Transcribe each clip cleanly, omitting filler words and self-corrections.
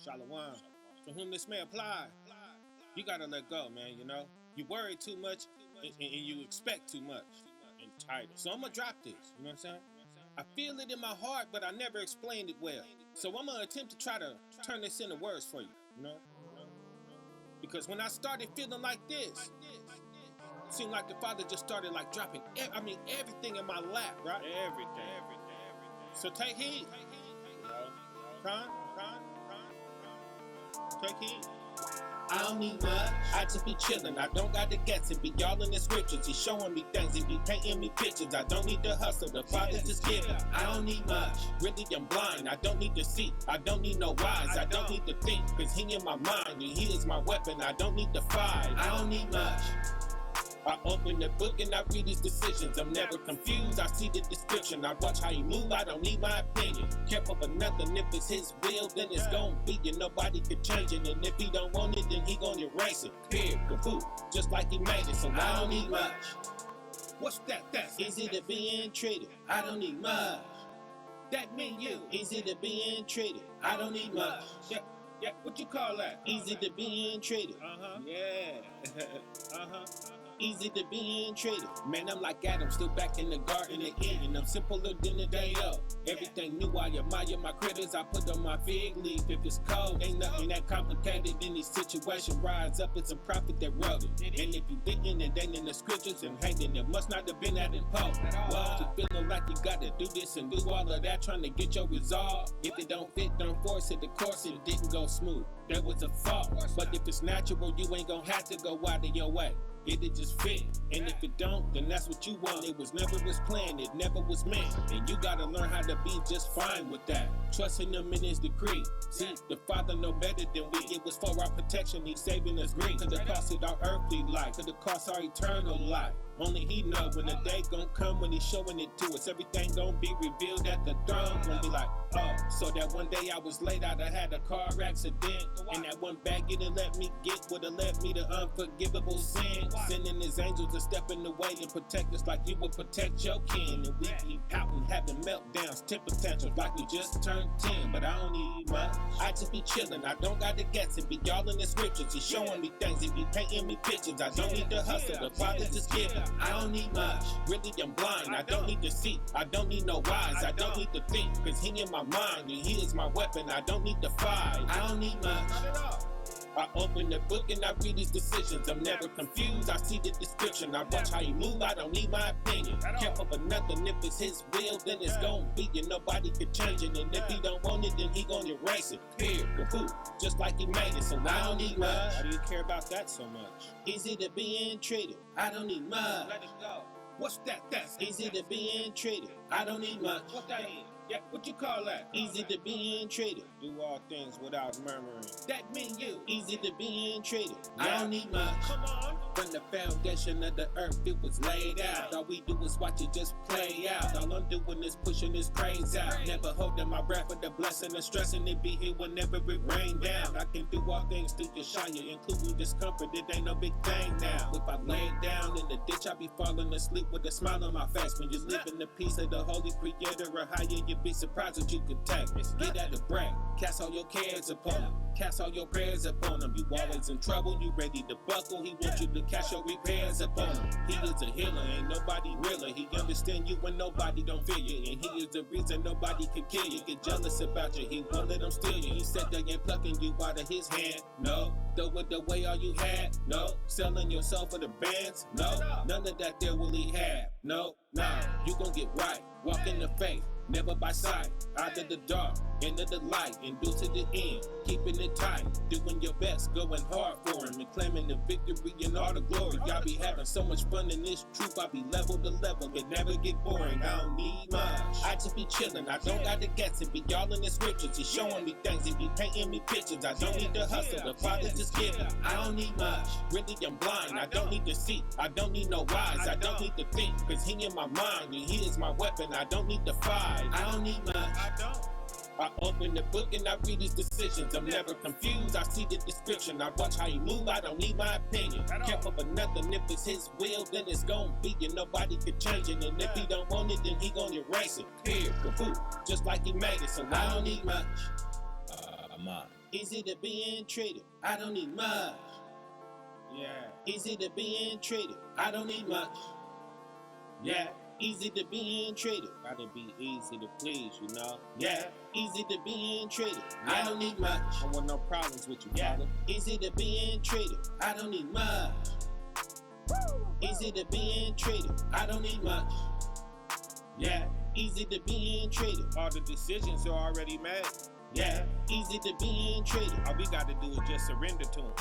Shalom. To whom this may apply, you gotta let go, man, you know? You worry too much and you expect too much. Entitled. So I'm gonna drop this, you know what I'm saying? I feel it in my heart, but I never explained it well. So I'm gonna attempt to try to turn this into words for you, you know? Because when I started feeling like this, it seemed like the Father just started like dropping, everything in my lap, right? Everything. So take heed. Take heed. I don't need much, I just be chillin'. I don't got to guess it, be y'all in the scriptures. He's showing me things, he be painting me pictures. I don't need to hustle, the Father's just giving. I don't need much, really I'm blind. I don't need to see, I don't need no wise. I don't need to think, cause he in my mind and he is my weapon. I don't need to fight, I don't need much. I open the book and I read his decisions. I'm never confused, I see the description. I watch how he move, I don't need my opinion. Careful for nothing, if it's his will, then it's gon' be. And nobody can change it. And if he don't want it, then he gon' erase it. Period, kaput, just like he made it. So I don't need much. What's that? That's easy to being treated. I don't need much. That mean you. Easy to being treated. I don't need much. Yeah, what you call that? Easy to being treated. Yeah. Easy to being treated. Man, I'm like Adam, still back in the garden of Eden. I'm simpler than the day of. Everything new, I admire my critters. I put on my fig leaf. If it's cold, ain't nothing that complicated in this situation. Rise up, it's a prophet that wrote it. And if you thinking it ain't in the scriptures and hating, it must not have been at imposed. Well, you feeling like you gotta do this and do all of that, trying to get your resolve. If it don't fit, don't force it. The course, it didn't go smooth. There was a fault. But if it's natural, you ain't gonna have to go out of your way. It'll just fit, and if it don't, then that's what you want. It was never was planned, it never was meant. And you gotta learn how to be just fine with that. Trusting him in his decree. See, the Father know better than we. It was for our protection, he's saving us green. Could've costed our earthly life, could've cost our eternal life. Only he know when the day gon' come when he's showing it to us. Everything gon' be revealed at the throne. Gonna be like, oh. So that one day I was late out, I had a car accident. And that one bag it let me get would've led me to unforgivable sin. Sending his angels to step in the way and protect us like you would protect your kin. And we be out and having meltdowns, temper tantrums like we just turned 10. But I don't need much, I just be chillin'. I don't got to guess it, be y'all in the scriptures. He's showing me things, he be painting me pictures. I don't need to hustle, the Father's just giving. I don't need much, really I'm blind. I don't need to see, I don't need no wise. I don't need to think, cause he in my mind and he is my weapon. I don't need to fight, I don't need much. I open the book and I read his decisions. I'm never confused, I see the description. I watch how he move, I don't need my opinion. Careful for nothing, if it's his will, then it's gon' be. And nobody can change it. And if he don't want it, then he gon' erase it. Period, kaput, just like he made it. So I don't need much. Why do you care about that so much? Easy to being treated. I don't need much. Let it go. What's that? That's easy to being treated. I don't need much. What that is? Yeah, what you call that? Easy to being treated. Do all things without murmuring. That mean you. Easy to being treated. I don't need much. Come on. When the foundation of the earth, it was laid out. All we do is watch it just play out. All I'm doing is pushing this praise out. Never holding my breath for the blessing and stressing it be here whenever it rain down. I can do all things through Yeshua, including discomfort. It ain't no big thing now. If I lay down in the ditch, I be falling asleep with a smile on my face. When you live in the peace of the Holy Creator, or higher, you be surprised what you could take. Get out the break, cast all your cares upon him, cast all your prayers upon him. You always in trouble, you ready to buckle. He wants you to cast your repairs upon him. He is a healer, ain't nobody realer. He understand you when nobody don't feel you, and he is the reason nobody can kill you. Get jealous about you, he won't let them steal you. He said they ain't plucking you out of his hand. No, throw it away all you had. No, selling your soul for the bands. No, none of that there will he have. No, nah, you gon' get right. Walk in the faith, never by sight. Out of the dark, into the light, and do to the end. Keeping it tight, doing your best, going hard for him, and claiming the victory and all the glory. Y'all be having so much fun in this truth. I be level to level, it never get boring. I don't need much, I just be chillin'. I don't got to guess it, be y'all in the scriptures. He's showing me things, he be painting me pictures. I don't need to hustle, the Father's just giving. I don't need much, really I'm blind. I don't need to see, I don't need no wise. I don't need to think, cause he in my mind and he is my weapon. I don't need to fight, I don't need much. I open the book and I read his decisions. I'm never confused, I see the description. I watch how he move, I don't need my opinion. Careful for nothing, if it's his will, then it's gon' be. And nobody can change it. And if he don't want it, then he gon' erase it. Period, kaput, just like he made it. So I don't need much. easy to being treated. I don't need much. Yeah, easy to being treated. I don't need much. Yeah, easy to being treated. Gotta be easy to please, you know. Yeah, easy to being treated. I don't need much. I don't want no problems with you, father. Easy to being treated. I don't need much. Easy to being treated. I don't need much. Yeah, easy to being treated. All the decisions are already made. Yeah, easy to being treated. All we gotta do is just surrender to him.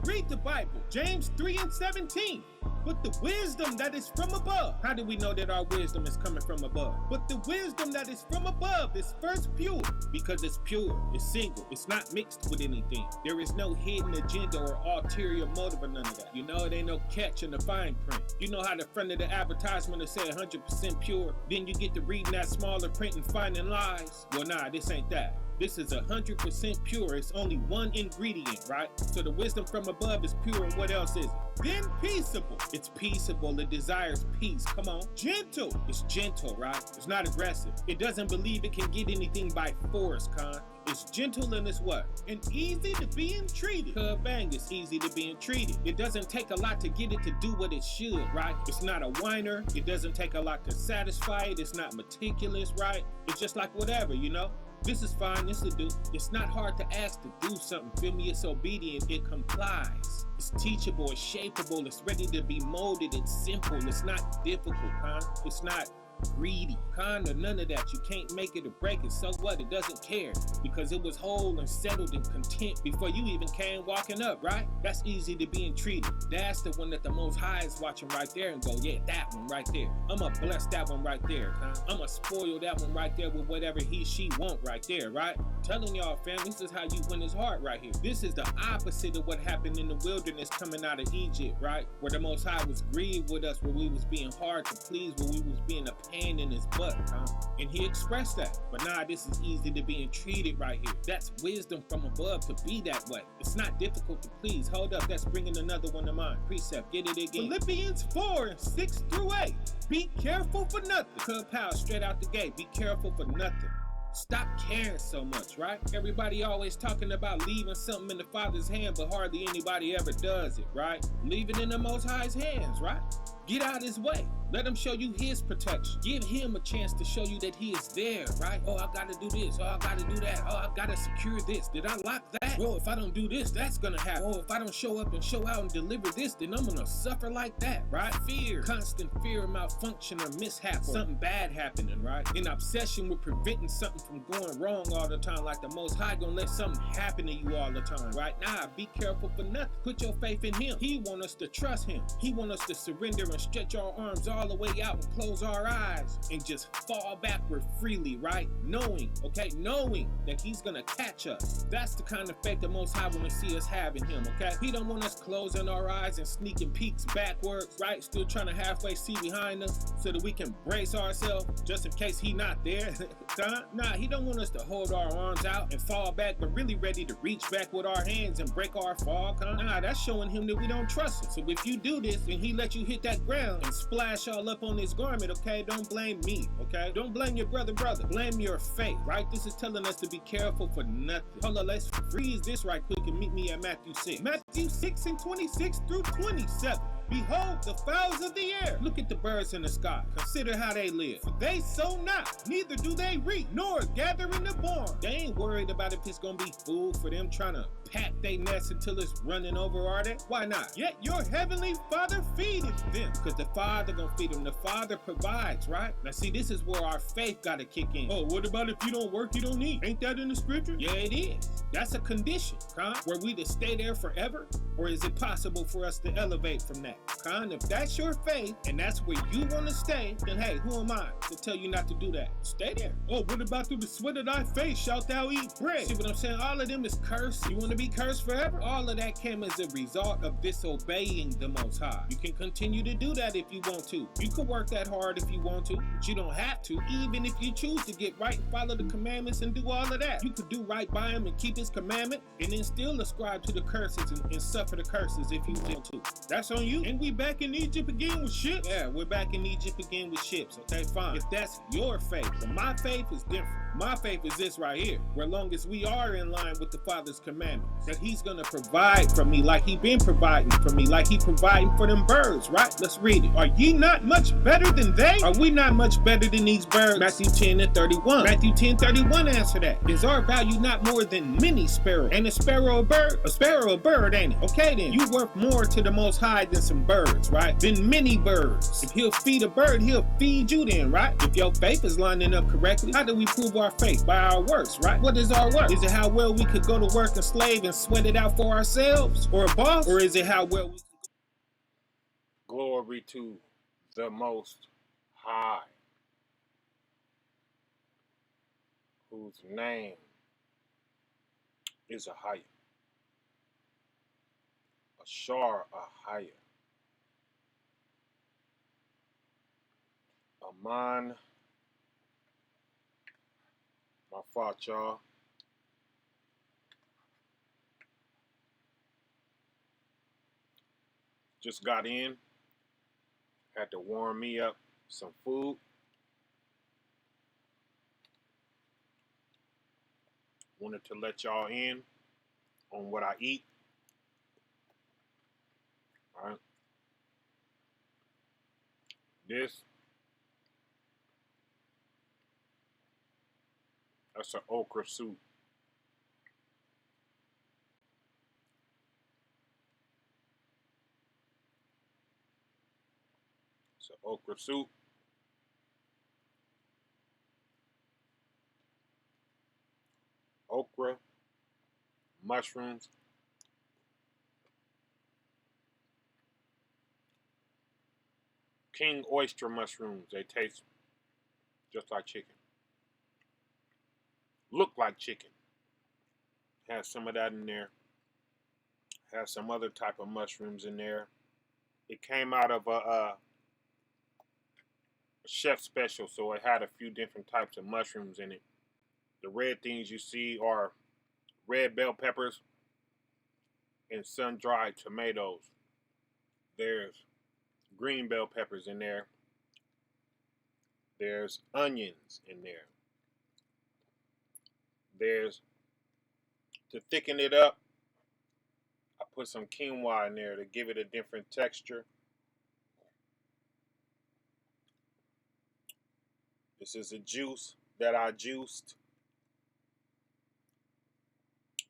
Read the Bible, James 3:17. But the wisdom that is from above. How do we know that our wisdom is coming from above? But the wisdom that is from above is first pure. Because it's pure, it's single, it's not mixed with anything. There is no hidden agenda or ulterior motive or none of that. You know, it ain't no catch in the fine print. You know how the front of the advertisement will say 100% pure? Then you get to reading that smaller print and finding lies? Well, nah, this ain't that. This is 100% pure. It's only one ingredient, right? So the wisdom from above is pure, and what else is it? Then peaceable. It's peaceable. It desires peace. Come on. Gentle. It's gentle, right? It's not aggressive. It doesn't believe it can get anything by force, Con. It's gentle and it's what? And easy to being treated. Bang, it's easy to being treated. It doesn't take a lot to get it to do what it should, right? It's not a whiner. It doesn't take a lot to satisfy it. It's not meticulous, right? It's just like whatever, you know? This is fine, this will do. It's not hard to ask to do something, feel me? It's obedient, it complies. It's teachable, it's shapeable, it's ready to be molded, it's simple, it's not difficult, huh? It's not greedy, kind of none of that. You can't make it or break it, so what? It doesn't care because it was whole and settled and content before you even came walking up, right? That's easy to being treated. That's the one that the Most High is watching right there and go, yeah, that one right there. I'ma bless that one right there, huh? I'ma spoil that one right there with whatever he, she want right there, right? I'm telling y'all, fam, this is how you win his heart right here. This is the opposite of what happened in the wilderness coming out of Egypt, right? Where the Most High was grieved with us, where we was being hard to please, where we was being a pain in his butt, huh? And he expressed that. But nah, this is easy to being treated right here. That's wisdom from above to be that way. It's not difficult to please. Hold up, that's bringing another one to mind. Precept, get it again. Philippians 4:6-8. Be careful for nothing. Clubhouse straight out the gate. Be careful for nothing. Stop caring so much, right? Everybody always talking about leaving something in the Father's hand, but hardly anybody ever does it, right? Leave it in the Most High's hands, right? Get out his way. Let him show you his protection. Give him a chance to show you that he is there, right? Oh, I gotta do this. Oh, I gotta do that. Oh, I gotta secure this. Did I lock that? Well, if I don't do this, that's gonna happen. Oh, if I don't show up and show out and deliver this, then I'm gonna suffer like that, right? Fear, constant fear of malfunction or mishap, something bad happening, right? An obsession with preventing something from going wrong all the time, like the Most High gonna let something happen to you all the time, right? Nah, be careful for nothing. Put your faith in him. He want us to trust him. He want us to surrender and stretch our arms all the way out and close our eyes and just fall backward freely, right? Knowing that he's gonna catch us. That's the kind of faith the Most High want to see us have in him, okay? He don't want us closing our eyes and sneaking peeks backwards, right? Still trying to halfway see behind us so that we can brace ourselves just in case he not there. Nah, he don't want us to hold our arms out and fall back, but really ready to reach back with our hands and break our fall. Nah, that's showing him that we don't trust him. So if you do this and he let you hit that ground and splash all up on his garment, okay? Don't blame me, okay? Don't blame your brother. Blame your faith, right? This is telling us to be careful for nothing. Hold on, let's freeze this right quick and meet me at Matthew 6. Matthew 6:26-27. Behold the fowls of the air. Look at the birds in the sky. Consider how they live. For they sow not, neither do they reap, nor gather in the barn. They ain't worried about if it's gonna be food for them trying to pack they nest until it's running over, are they? Why not? Yet your heavenly Father feedeth them. Because the Father gonna feed them. The Father provides, right? Now see, this is where our faith gotta kick in. Oh, what about if you don't work, you don't eat? Ain't that in the scripture? Yeah, it is. That's a condition, huh? Were we to stay there forever? Or is it possible for us to elevate from that? Con, if that's your faith and that's where you want to stay, then hey, who am I to tell you not to do that? Stay there. Oh, what about through the sweat of thy face shalt thou eat bread? See what I'm saying? All of them is cursed. You want to be cursed forever? All of that came as a result of disobeying the Most High. You can continue to do that if you want to. You can work that hard if you want to, but you don't have to. Even if you choose to get right and follow the commandments and do all of that, you could do right by him and keep his commandment and then still ascribe to the curses and suffer the curses if you want to. That's on you. And we back in Egypt again with ships. Yeah, we're back in Egypt again with ships. Okay, fine. If that's your faith, but my faith is different. My faith is this right here. Where long as we are in line with the Father's commandments, that he's gonna provide for me like he been providing for me, like he providing for them birds, right? Let's read it. Are ye not much better than they? Are we not much better than these birds? Matthew 10:31. Matthew 10:31 answer that. Is our value not more than many sparrows? And a sparrow a bird? A sparrow a bird, ain't it? Okay then, you worth more to the Most High than some birds, right? Than many birds. If he'll feed a bird, he'll feed you then, right? If your faith is lining up correctly, how do we prove our faith? By our works, right? What is our work? Is it how well we could go to work and slave and sweat it out for ourselves? Or a boss? Or is it how well we could go? Glory to the Most High, whose name is Ahaya, Ashar Ahaya, Aman Mafacha, just got in, had to warm me up some food. Wanted to let y'all in on what I eat. All right. That's an okra soup. It's an okra soup. Okra, mushrooms, king oyster mushrooms. They taste just like chicken. Look like chicken. Has some of that in there. Has some other type of mushrooms in there. It came out of a chef special, so it had a few different types of mushrooms in it. The red things you see are red bell peppers and sun-dried tomatoes. There's green bell peppers in there. There's onions in there. There's, to thicken it up, I put some quinoa in there to give it a different texture. This is a juice that I juiced.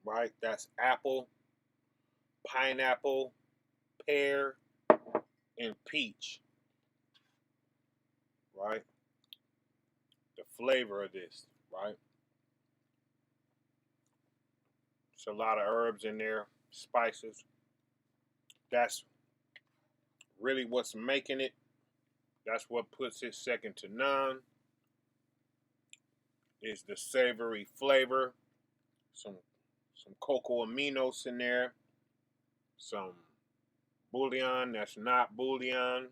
Right? That's apple, pineapple, pear, and peach. Right? The flavor of this, right? It's a lot of herbs in there, spices. That's really what's making it. That's what puts it second to none. Is the savory flavor. Some cocoa aminos in there. Some bouillon that's not bouillon.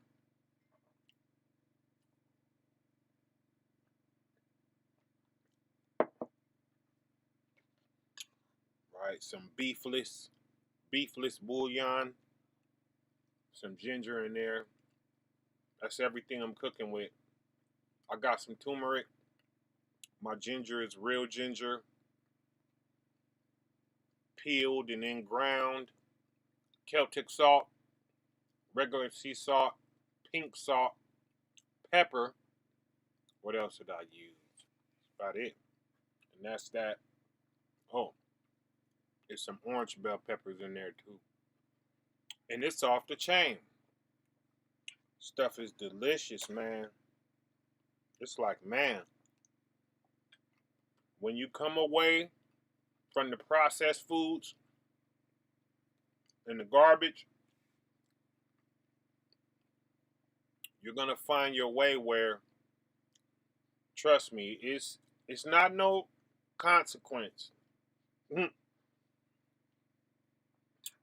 Right, some beefless bouillon. Some ginger in there. That's everything I'm cooking with. I got some turmeric. My ginger is real ginger. Peeled and then ground. Celtic salt. Regular sea salt. Pink salt. Pepper. What else did I use? That's about it. And that's that. Oh, there's some orange bell peppers in there too. And it's off the chain. Stuff is delicious, man. It's like, man, when you come away from the processed foods and the garbage, you're gonna find your way where, trust me, it's not no consequence.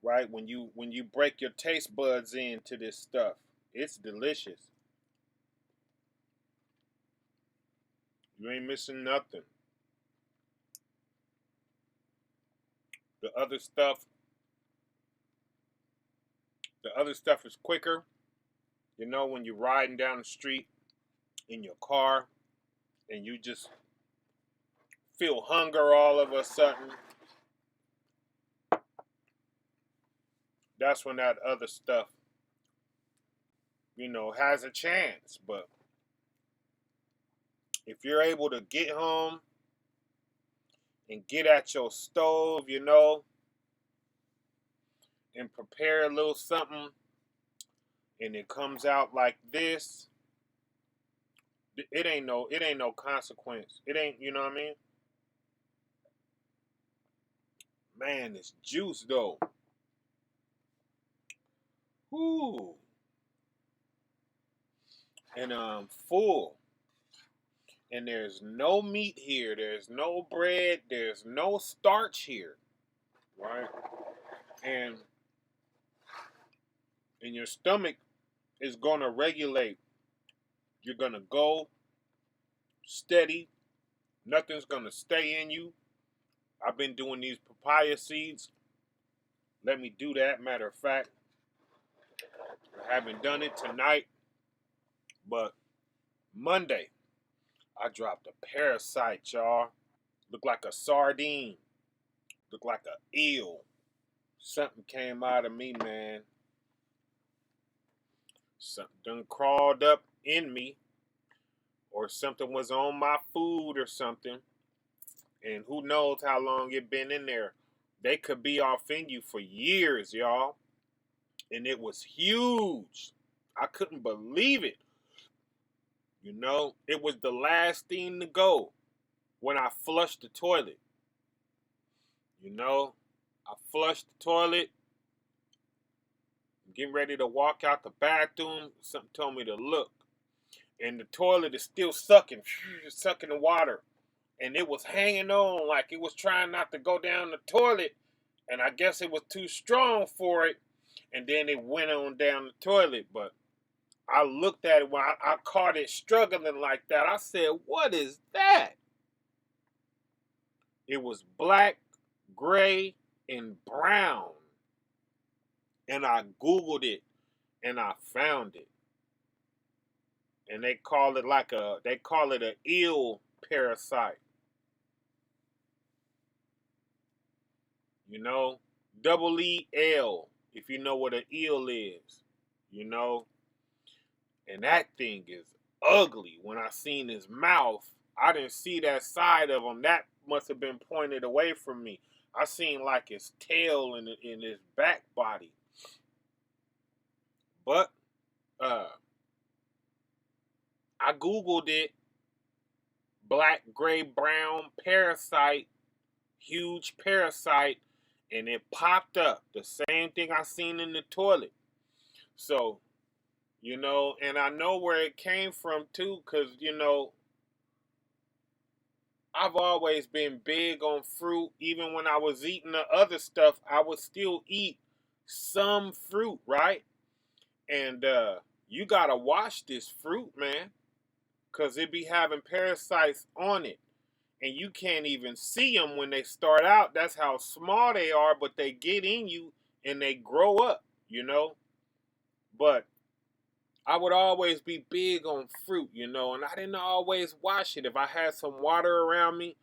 Right? When you break your taste buds into this stuff, it's delicious. You ain't missing nothing. The other stuff is quicker. You know, when you're riding down the street in your car and you just feel hunger all of a sudden, that's when that other stuff, has a chance. But if you're able to get home and get at your stove, and prepare a little something and it comes out like this, it ain't no consequence. It ain't, you know what I mean? Man, it's juice though. Whoo. And full. And there's no meat here. There's no bread. There's no starch here. Right? And your stomach is gonna regulate. You're gonna go steady. Nothing's gonna stay in you. I've been doing these papaya seeds. Let me do that. Matter of fact, I haven't done it tonight, but Monday I dropped a parasite, y'all. Looked like a sardine. Looked like a eel. Something came out of me, man. Something done crawled up in me, or something was on my food or something. And who knows how long it been in there. They could be off in you for years, y'all. And it was huge. I couldn't believe it. It was the last thing to go when I flushed the toilet. I flushed the toilet, getting ready to walk out the bathroom. Something told me to look. And the toilet is still sucking the water. And it was hanging on like it was trying not to go down the toilet. And I guess it was too strong for it. And then it went on down the toilet. But I looked at it when I caught it struggling like that. I said, what is that? It was black, gray, and brown. And I Googled it and I found it. And they call it an eel parasite. Double E-L, if you know what an eel is. And that thing is ugly. When I seen his mouth, I didn't see that side of him. That must have been pointed away from me. I seen like his tail and his back body. But I Googled it. Black, gray, brown parasite, huge parasite, and it popped up. The same thing I seen in the toilet. So, and I know where it came from too, because, I've always been big on fruit. Even when I was eating the other stuff, I would still eat some fruit, right? And you gotta wash this fruit, man, because it be having parasites on it. And you can't even see them when they start out. That's how small they are, but they get in you and they grow up, But I would always be big on fruit, and I didn't always wash it. If I had some water around me,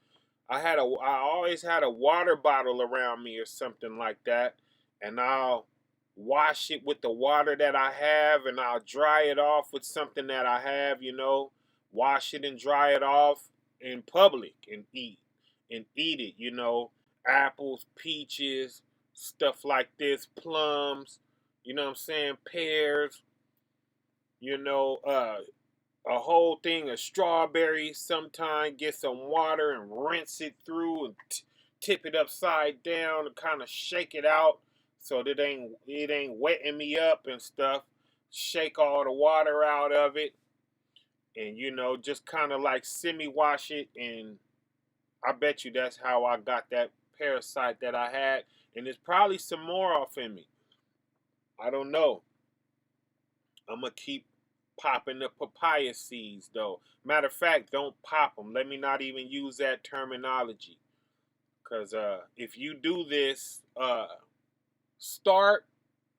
I always had a water bottle around me or something like that, and I'll wash it with the water that I have, and I'll dry it off with something that I have, wash it and dry it off in public and eat it, apples, peaches, stuff like this, plums, you know what I'm saying, pears, a whole thing of strawberries. Sometime get some water and rinse it through and tip it upside down and kind of shake it out so that it ain't wetting me up and stuff. Shake all the water out of it, and just kind of like semi-wash it. And I bet you that's how I got that parasite that I had, and there's probably some more off in me. I don't know. I'm gonna keep popping the papaya seeds though. Matter of fact, don't pop them. Let me not even use that terminology. Because if you do this, start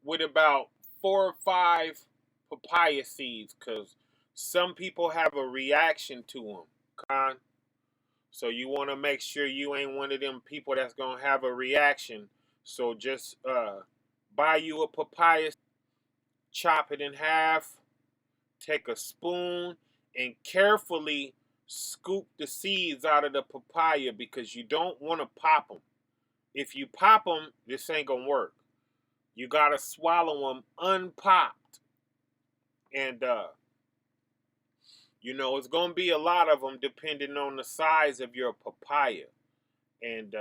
with about 4 or 5 papaya seeds, because some people have a reaction to them. Con. So you want to make sure you ain't one of them people that's going to have a reaction. So just buy you a papaya, chop it in half, take a spoon, and carefully scoop the seeds out of the papaya, because you don't want to pop them. If you pop them, this ain't going to work. You got to swallow them unpopped. And, it's going to be a lot of them depending on the size of your papaya. And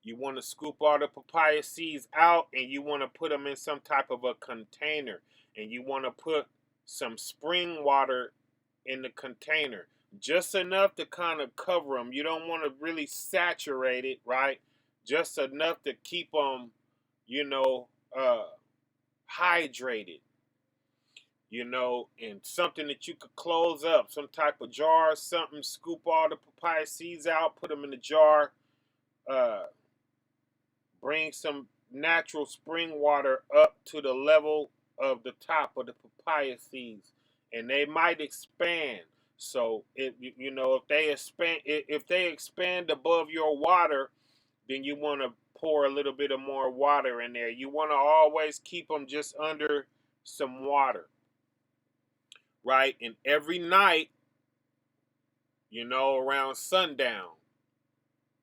you want to scoop all the papaya seeds out, and you want to put them in some type of a container. And you want to put some spring water in the container. Just enough to kind of cover them. You don't want to really saturate it, right? Just enough to keep them, hydrated. And something that you could close up, some type of jar or something, scoop all the papaya seeds out, put them in the jar, bring some natural spring water up to the level of the top of the papaya seeds, and they might expand. So if they expand above your water, then you want to pour a little bit of more water in there. You want to always keep them just under some water. Right? And every night, around sundown,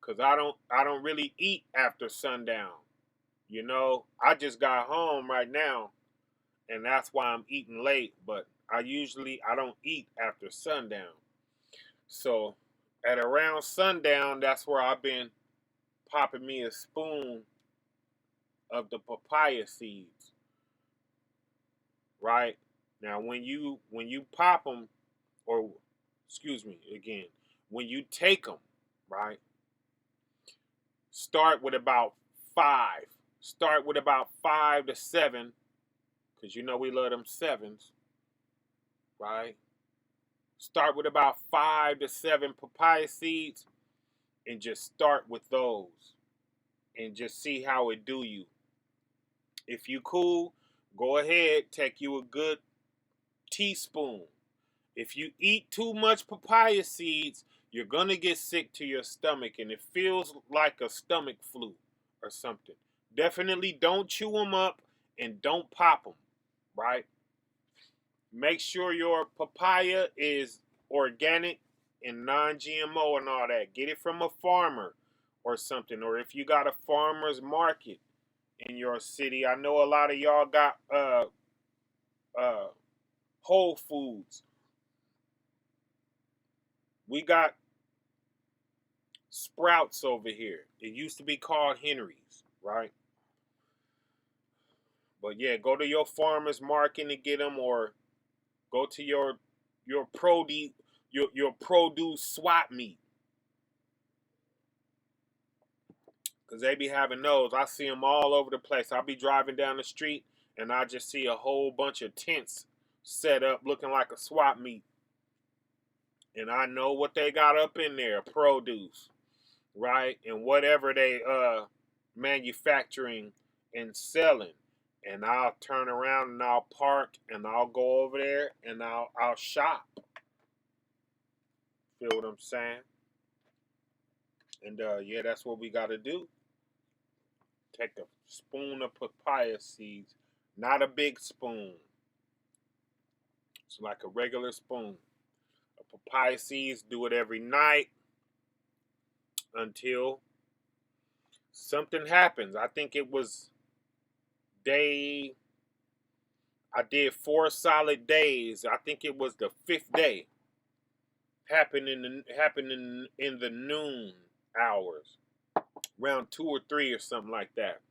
because I don't really eat after sundown. I just got home right now, and that's why I'm eating late, but I don't eat after sundown. So at around sundown, that's where I've been popping me a spoon of the papaya seeds. Right? Now, when you pop them, or excuse me again, when you take them, right? Start with about 5. Start with about 5 to 7, because we love them 7s, right? Start with about 5 to 7 papaya seeds, and just start with those, and just see how it do you. If you cool, go ahead, take you a good teaspoon. If you eat too much papaya seeds, you're going to get sick to your stomach, and it feels like a stomach flu or something. Definitely don't chew them up, and don't pop them, right? Make sure your papaya is organic and non-GMO and all that. Get it from a farmer or something, or if you got a farmer's market in your city. I know a lot of y'all got Whole Foods. We got Sprouts over here. It used to be called Henry's, right? But yeah, go to your farmer's market and get them, or go to your produce swap meet, because they be having those. I see them all over the place. I'll be driving down the street, and I just see a whole bunch of tents set up looking like a swap meet. And I know what they got up in there, produce, right? And whatever they manufacturing and selling. And I'll turn around and I'll park and I'll go over there and I'll shop. Feel what I'm saying? And yeah, that's what we gotta do. Take a spoon of papaya seeds, not a big spoon. It's like a regular spoon. Papaya seeds, do it every night until something happens. I think it was I did 4 solid days. I think it was the 5th day. Happened in the noon hours, around 2 or 3 or something like that.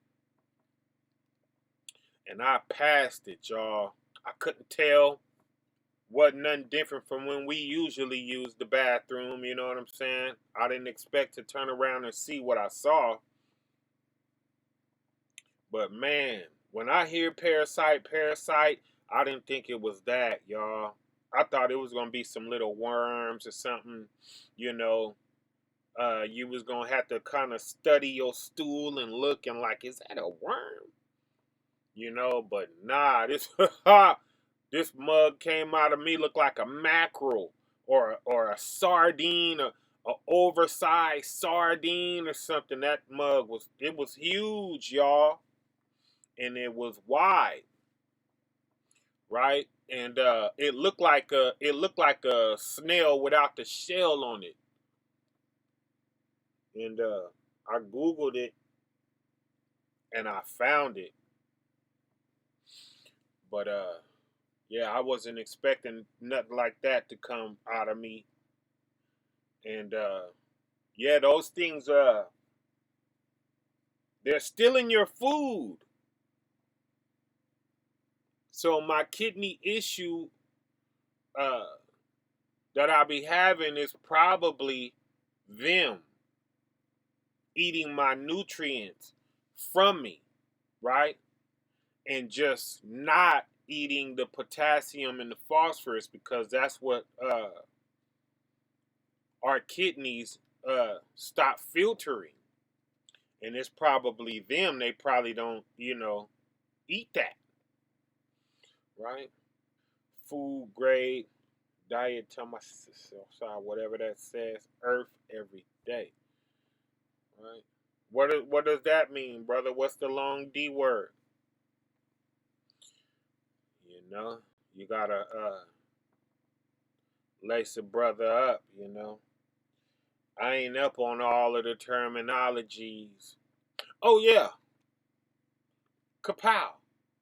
And I passed it, y'all. I couldn't tell. Wasn't nothing different from when we usually use the bathroom, you know what I'm saying? I didn't expect to turn around and see what I saw. But man, when I hear Parasite, I didn't think it was that, y'all. I thought it was going to be some little worms or something, You was gonna have to kind of study your stool and look and like, is that a worm? But nah, this this mug came out of me looked like a mackerel or a sardine, a oversized sardine or something. That mug was huge, y'all, and it was wide, right? And it looked like a snail without the shell on it. And I googled it and I found it, but yeah, I wasn't expecting nothing like that to come out of me. And yeah, those things they're still in your food. So my kidney issue uh that I'll be having is probably them eating my nutrients from me, right? And just not eating the potassium and the phosphorus because that's what our kidneys stop filtering. And it's probably them. They probably don't, eat that, right? Food grade diet, whatever that says, earth every day, right? What does that mean, brother? What's the long D word? You know, you gotta lace a brother up. I ain't up on all of the terminologies. Oh yeah, kapow.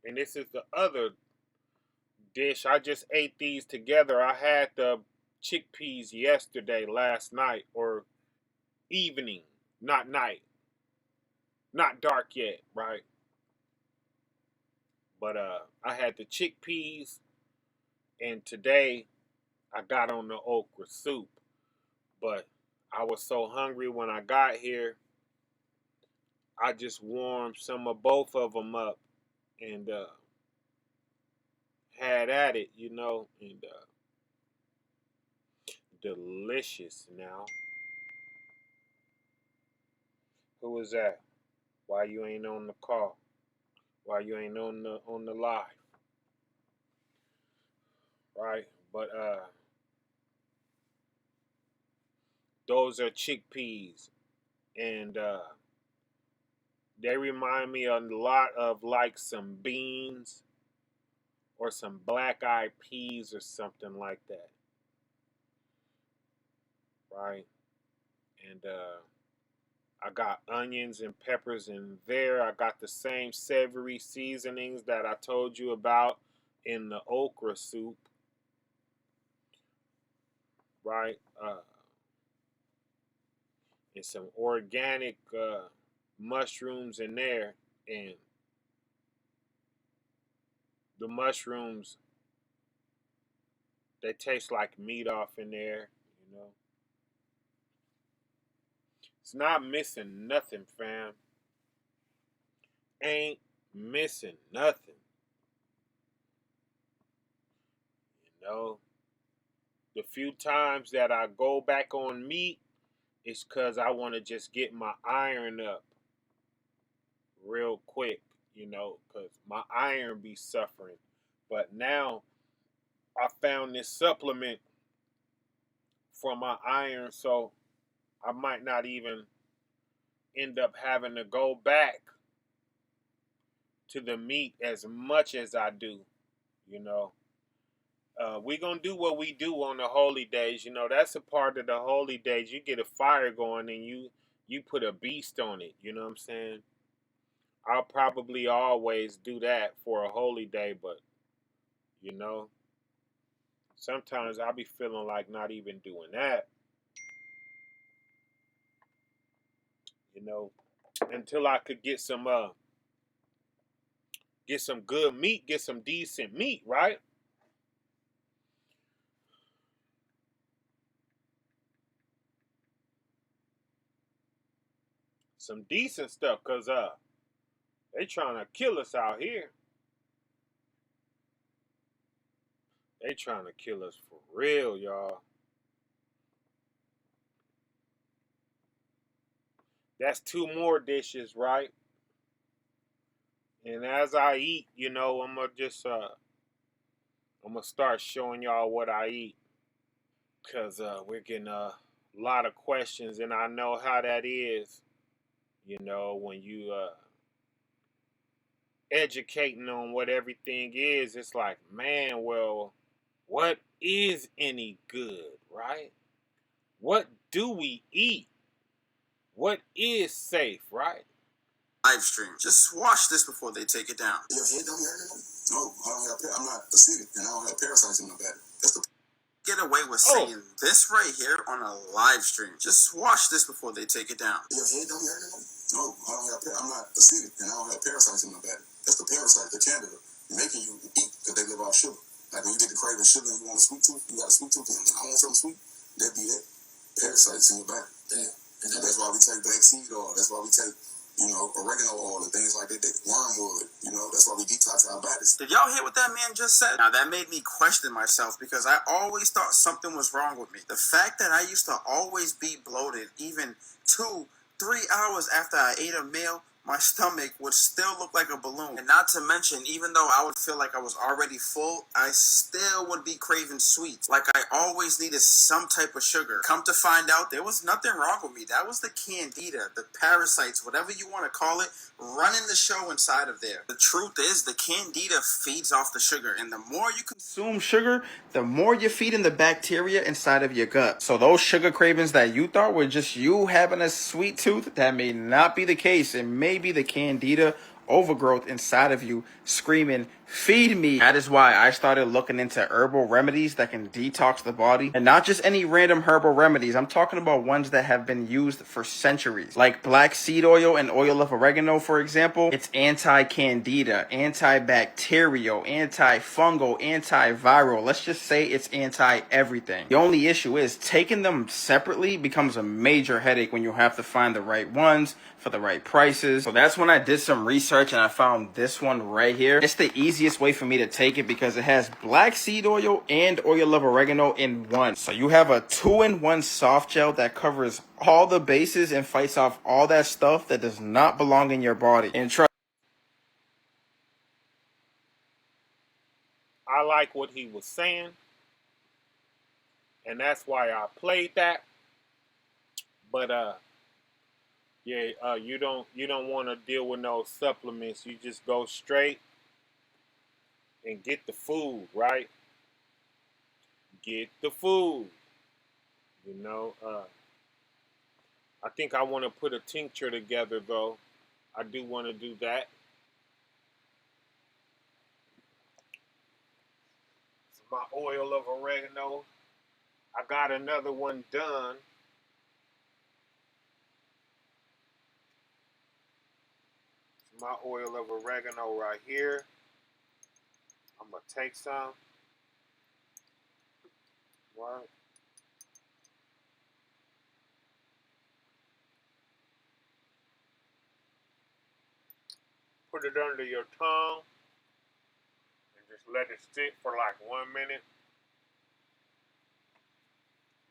And this is the other dish. I just ate these together. I had the chickpeas yesterday, last night, or evening, not night, not dark yet, right? But I had the chickpeas, and today I got on the okra soup. But I was so hungry when I got here, I just warmed some of both of them up and had at it, and delicious now. Who was that? Why you ain't on the call? Why you ain't on the live? Right? But those are chickpeas, and they remind me a lot of like some beans or some black eyed peas or something like that, right? And I got onions and peppers in there. I got the same savory seasonings that I told you about in the okra soup, right? And some organic mushrooms in there, and the mushrooms they taste like meat off in there. You know, it's not missing nothing, fam. Ain't missing nothing. You know, the few times that I go back on meat, it's because I want to just get my iron up real quick, because my iron be suffering. But now I found this supplement for my iron, so I might not even end up having to go back to the meat as much as I do, you know. We gonna do what we do on the holy days. That's a part of the holy days. You get a fire going and you put a beast on it. You know what I'm saying? I'll probably always do that for a holy day, but you know, sometimes I'll be feeling like not even doing that. You know, until I could get some good meat, get some decent meat, right? Some decent stuff, cause they trying to kill us out here. They trying to kill us for real, y'all. That's 2 more dishes, right? And as I eat, I'm gonna start showing y'all what I eat, cause we're getting a lot of questions, and I know how that is. When you educating on what everything is, it's like, man, well, what is any good, right? What do we eat? What is safe, right? Live stream. Just watch this before they take it down. Your head don't hurt? No, I don't have. I'm not acidic, and I don't have parasites in my body. That's the get away with Oh, saying this right here on a live stream. Just watch this before they take it down. Your head don't hurt? No, I don't have. I'm not acidic, and I don't have parasites in my body. That's the parasite, the candida, making you eat because they live off sugar. Like when you get the craving sugar and you want a sweet tooth, you got a sweet tooth, and I want something sweet. That be that parasites in your body. Damn. And that's why we take black seed oil. That's why we take oregano oil and things like that, wormwood, that's why we detox our bodies. Did y'all hear what that man just said? Now, that made me question myself because I always thought something was wrong with me. The fact that I used to always be bloated, even 2-3 hours after I ate a meal, my stomach would still look like a balloon. And not to mention, even though I would feel like I was already full, I still would be craving sweets. Like I always needed some type of sugar. Come to find out, there was nothing wrong with me. That was the candida, the parasites, whatever you want to call it, running the show inside of there. The truth is, the candida feeds off the sugar, and the more you consume sugar, the more you're feeding the bacteria inside of your gut. So those sugar cravings that you thought were just you having a sweet tooth, that may not be the case. It may be the candida overgrowth inside of you screaming, feed me. That is why I started looking into herbal remedies that can detox the body. And not just any random herbal remedies. I'm talking about ones that have been used for centuries. Like black seed oil and oil of oregano, for example. It's anti-candida, antibacterial, antifungal, antiviral. Let's just say it's anti-everything. The only issue is taking them separately becomes a major headache when you have to find the right ones for the right prices. So that's when I did some research and I found this one right here. It's the easiest way for me to take it because it has black seed oil and oil of oregano in one. So you have a 2-in-1 soft gel that covers all the bases and fights off all that stuff that does not belong in your body. And trust I like what he was saying, and that's why I played that. But yeah, you don't want to deal with no supplements. You just go straight and get the food, right? Get the food. You know, I think I want to put a tincture together though. I do want to do that. It's my oil of oregano. I got another one done. It's my oil of oregano right here. I'm gonna take some. Right. Put it under your tongue and just let it sit for like 1 minute.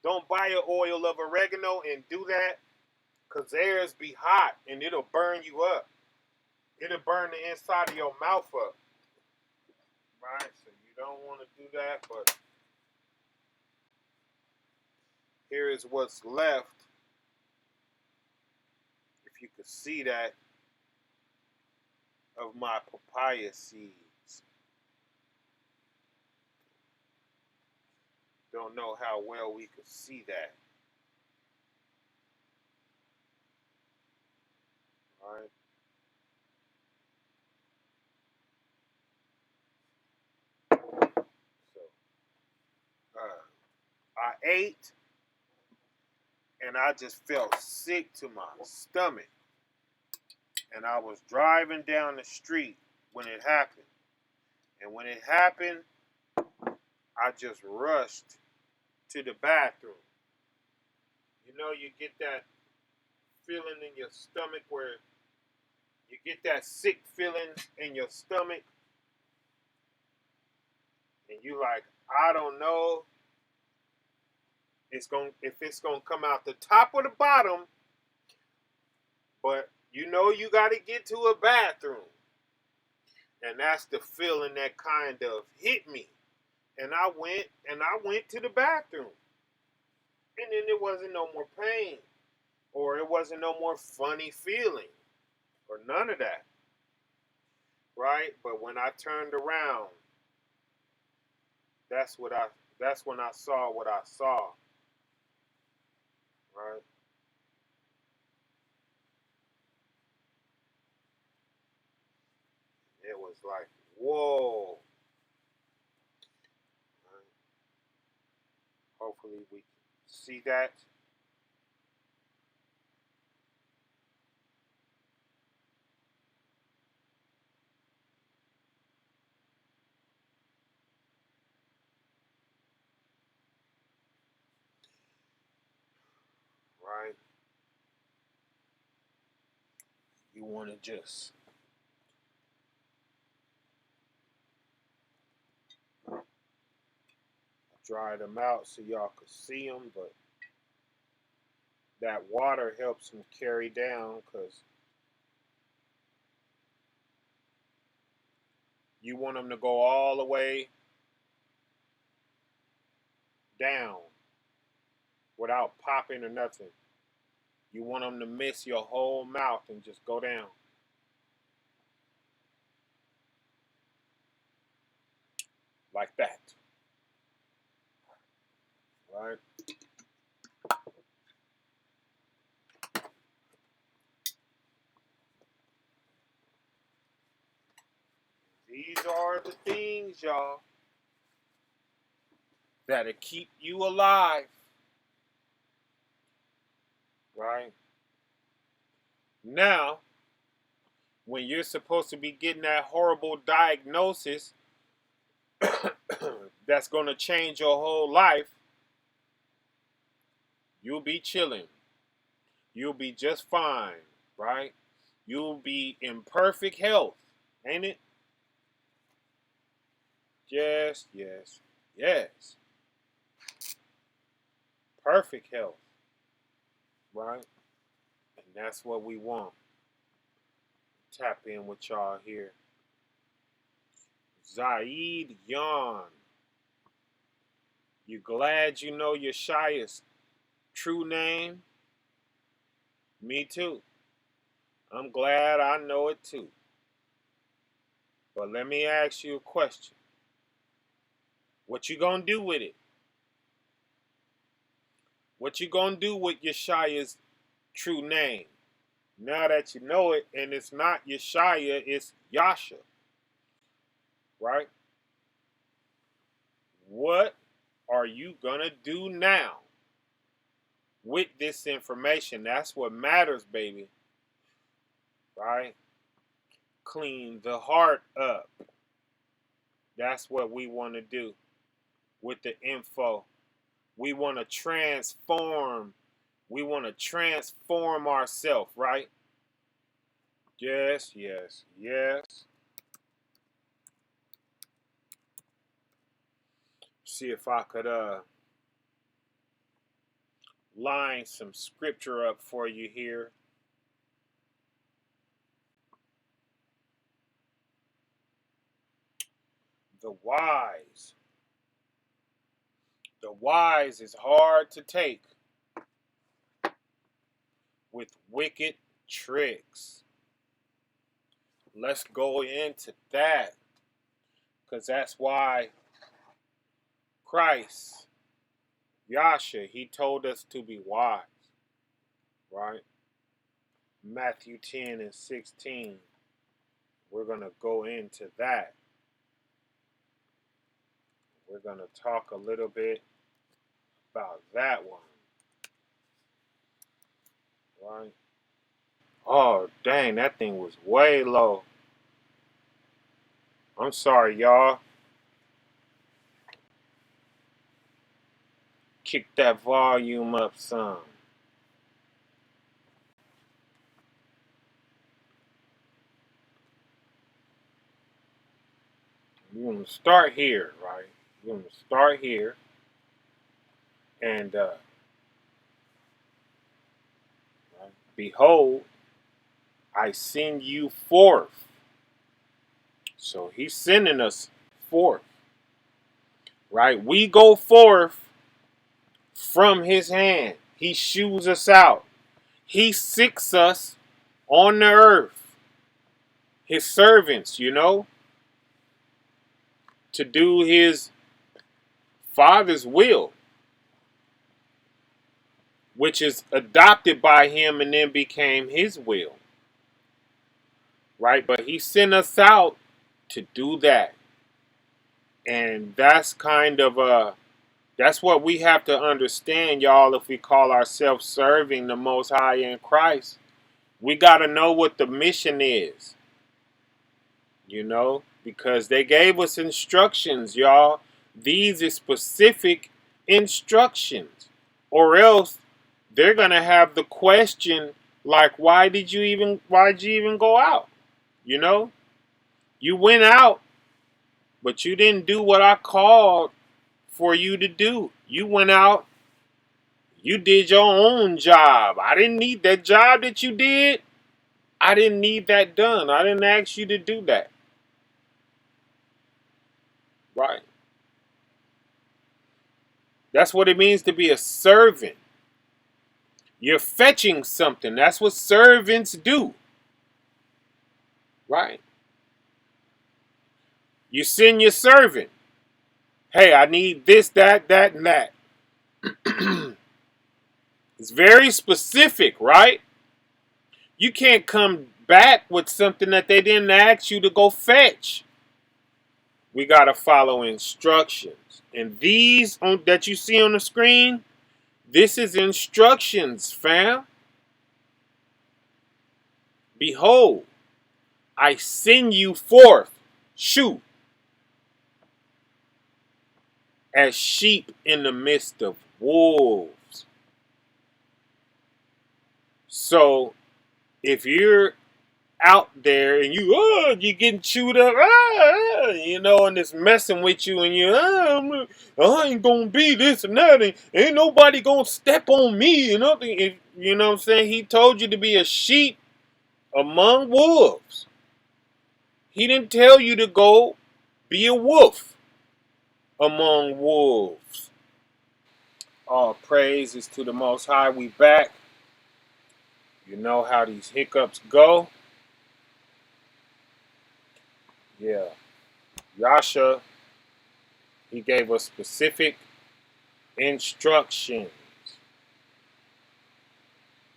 Don't buy an oil of oregano and do that because theirs be hot and it'll burn you up. It'll burn the inside of your mouth up. Right? So you don't want to do that, but here is what's left. If you could see that, of my papaya seeds. Don't know how well we could see that. All right. So I ate and I just felt sick to my stomach. And I was driving down the street when it happened. And when it happened, I just rushed to the bathroom. You know, you get that feeling in your stomach where you get that sick feeling in your stomach. And you like, I don't know if it's gonna come out the top or the bottom, But you know you got to get to a bathroom. And that's the feeling that kind of hit me. And I went to the bathroom. And then there wasn't no more pain. Or it wasn't no more funny feeling. Or none of that. Right? But when I turned around, that's when I saw what I saw. Right? It was like, whoa. Right? Hopefully we can see that. Right? You want to just dry them out so y'all could see them, but that water helps them carry down because you want them to go all the way down without popping or nothing. You want them to miss your whole mouth and just go down. Like that. Right? These are the things, y'all, that'll keep you alive. Right? Now, when you're supposed to be getting that horrible diagnosis that's going to change your whole life, you'll be chilling. You'll be just fine, right? You'll be in perfect health, ain't it? Yes, yes, yes. Perfect health, right? And that's what we want. Tap in with y'all here. Zaid Yan. You glad you know your Shia's true name? Me too. I'm glad I know it too. But let me ask you a question. What you gonna do with it? What you gonna do with Yeshaya's true name? Now that you know it, and it's not Yeshaya, it's Yasha. Right? What are you gonna do now with this information? That's what matters, baby. Right? Clean the heart up. That's what we want to do with the info. We want to transform. We want to transform ourselves, right? Yes, yes, yes. See if I could line some scripture up for you here. The wise. The wise is hard to take with wicked tricks. Let's go into that. Because that's why Christ, Yasha, he told us to be wise. Right? Matthew 10 and 16. We're going to go into that. We're going to talk a little bit about that one. Right? Oh, dang, that thing was way low. I'm sorry, y'all. Kick that volume up some. We're going to start here, right? We're going to start here. And right? Behold, I send you forth. So he's sending us forth, right? We go forth from his hand. He shoos us out. He sicks us on the earth, his servants, to do his Father's will, which is adopted by him and then became his will, right? But he sent us out to do that. And that's kind of that's what we have to understand, y'all, if we call ourselves serving the Most High in Christ. We got to know what the mission is, because they gave us instructions, y'all. These are specific instructions, or else they're going to have the question like, why'd you even go out? You went out, but you didn't do what I called for you to do. You went out, you did your own job. I didn't need that job that you did. I didn't need that done. I didn't ask you to do that. Right? That's what it means to be a servant. You're fetching something. That's what servants do. Right? You send your servant. Hey, I need this, that, and that. It's very specific, right? You can't come back with something that they didn't ask you to go fetch. We got to follow instructions. And these that you see on the screen, this is instructions, fam. Behold, I send you forth, as sheep in the midst of wolves. So, if you're out there and you're getting chewed up, and it's messing with you, and I ain't gonna be this and that, and ain't nobody gonna step on me, you know what I'm saying? He told you to be a sheep among wolves. He didn't tell you to go be a wolf among wolves. All praise is to the Most High. We back. You know how these hiccups go. Yeah. Yasha, he gave us specific instructions.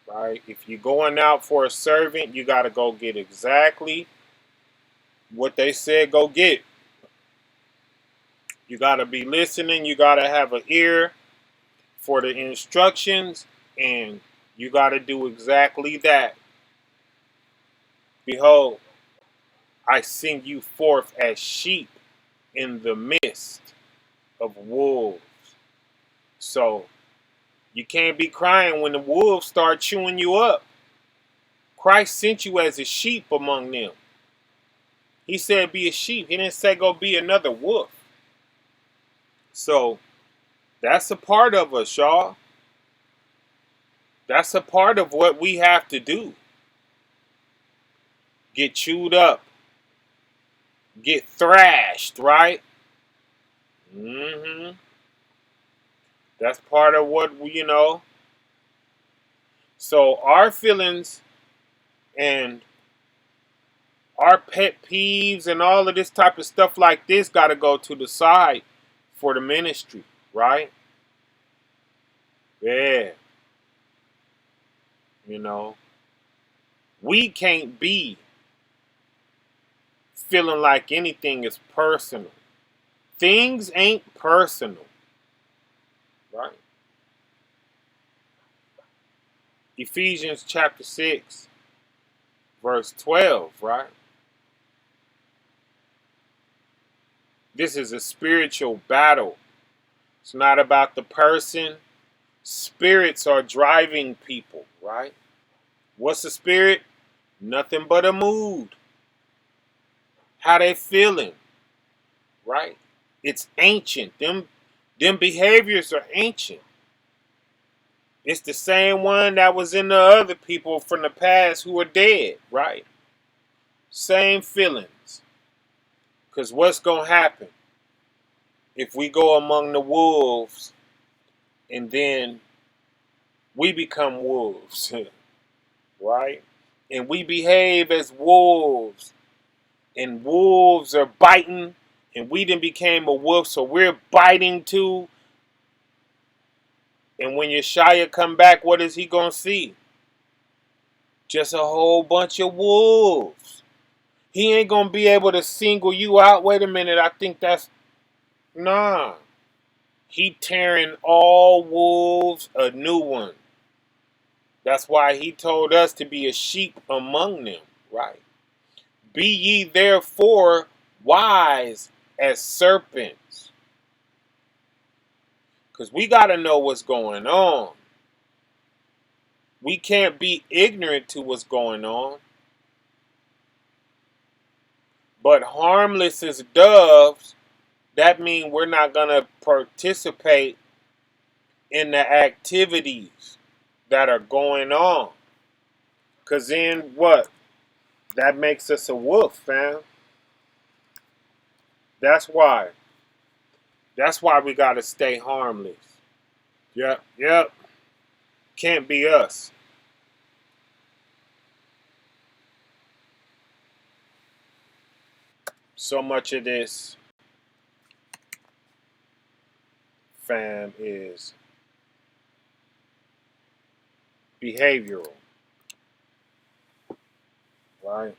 Right? If you're going out for a servant, you got to go get exactly what they said go get. You got to be listening. You got to have an ear for the instructions, and you got to do exactly that. Behold, I send you forth as sheep in the midst of wolves. So you can't be crying when the wolves start chewing you up. Christ sent you as a sheep among them. He said be a sheep. He didn't say go be another wolf. So that's a part of us, y'all. That's a part of what we have to do. Get chewed up. Get thrashed, right? That's part of what So our feelings and our pet peeves and all of this type of stuff like this got to go to the side for the ministry, right? Yeah. We can't be feeling like anything is personal. Things ain't personal, right? Ephesians chapter 6, verse 12, right? This is a spiritual battle. It's not about the person. Spirits are driving people, right? What's a spirit? Nothing but a mood. How they feeling, right? It's ancient. Them behaviors are ancient. It's the same one that was in the other people from the past who are dead, right? Same feelings. Because what's going to happen if we go among the wolves and then we become wolves, right? And we behave as wolves, and wolves are biting, and we then became a wolf, so we're biting too. And when Yeshaya come back, what is he going to see? Just a whole bunch of wolves. He ain't going to be able to single you out. Wait a minute, I think that's... Nah. He tearing all wolves a new one. That's why he told us to be a sheep among them, right? Be ye therefore wise as serpents. Because we got to know what's going on. We can't be ignorant to what's going on. But harmless as doves, that means we're not going to participate in the activities that are going on. Because then what? That makes us a wolf, fam. That's why. That's why we got to stay harmless. Yep. Can't be us. So much of this, fam, is behavioral, right?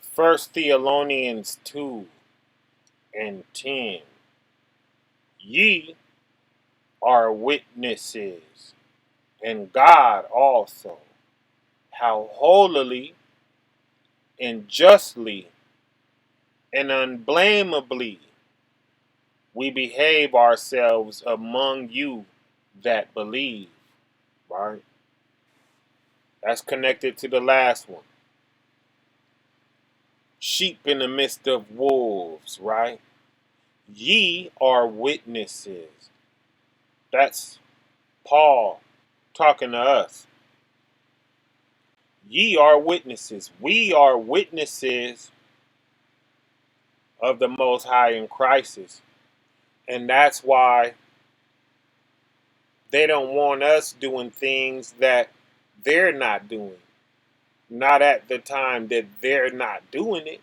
First Thessalonians 2 and 10. Ye are witnesses, and God also, how holily and justly and unblameably we behave ourselves among you that believe, right? That's connected to the last one. Sheep in the midst of wolves, right? Ye are witnesses. That's Paul talking to us. Ye are witnesses. We are witnesses of the Most High in Christ. And that's why they don't want us doing things that they're not doing. Not at the time that they're not doing it.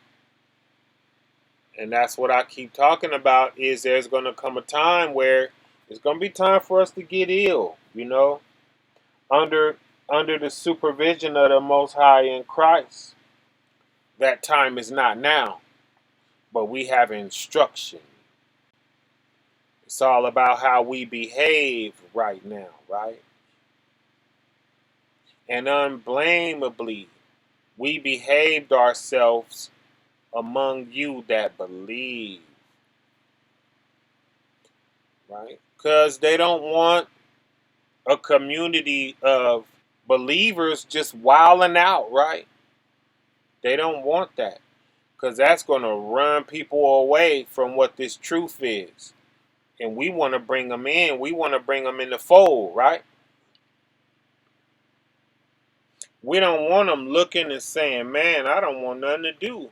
And that's what I keep talking about, is there's going to come a time where it's going to be time for us to get ill, under the supervision of the Most High in Christ. That time is not now, but we have instruction. It's all about how we behave right now, right? And unblameably, we behaved ourselves among you that believe, right? Because they don't want a community of believers just wilding out, right? They don't want that, because that's going to run people away from what this truth is. And we want to bring them in. We want to bring them in the fold, right? We don't want them looking and saying, man, I don't want nothing to do.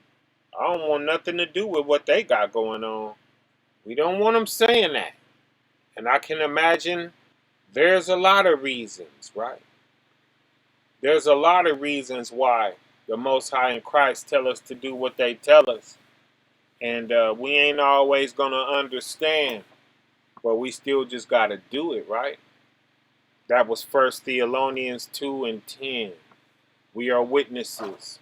I don't want nothing to do with what they got going on. We don't want them saying that. And I can imagine there's a lot of reasons, right? There's a lot of reasons why the Most High in Christ tell us to do what they tell us. And we ain't always going to understand, but we still just got to do it, right? That was First Thessalonians 2 and 10. We are witnesses.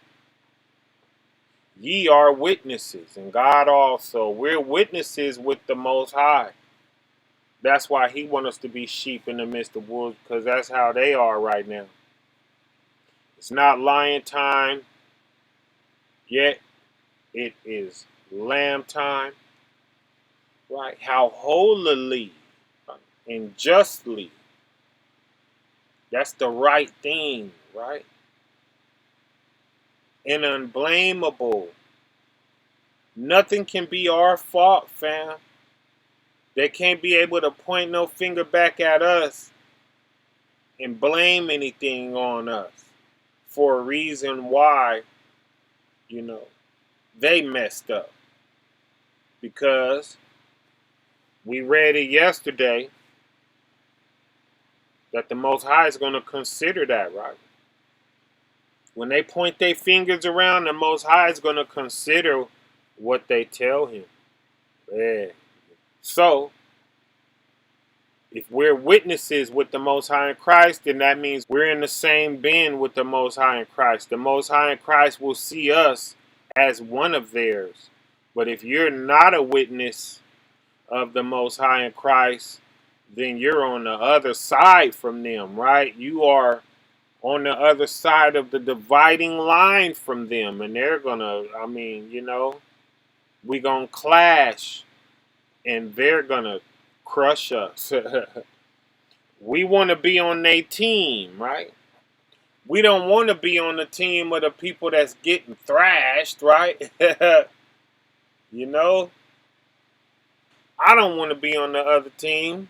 Ye are witnesses, and God also. We're witnesses with the Most High. That's why he wants us to be sheep in the midst of wolves, because that's how they are right now. It's not lion time yet. It is lamb time. Right? How holily and justly. That's the right thing, right? And unblameable. Nothing can be our fault, fam. They can't be able to point no finger back at us and blame anything on us for a reason why, you know, they messed up. Because we read it yesterday that the Most High is going to consider that, right? When they point their fingers around, the Most High is going to consider what they tell him. Yeah. So, if we're witnesses with the Most High in Christ, then that means we're in the same bin with the Most High in Christ. The Most High in Christ will see us as one of theirs. But if you're not a witness of the Most High in Christ, then you're on the other side from them, right? You are on the other side of the dividing line from them. And they're gonna, we gonna clash. And they're gonna crush us. We want to be on their team, right? We don't want to be on the team of the people that's getting thrashed, right? You know? I don't want to be on the other team.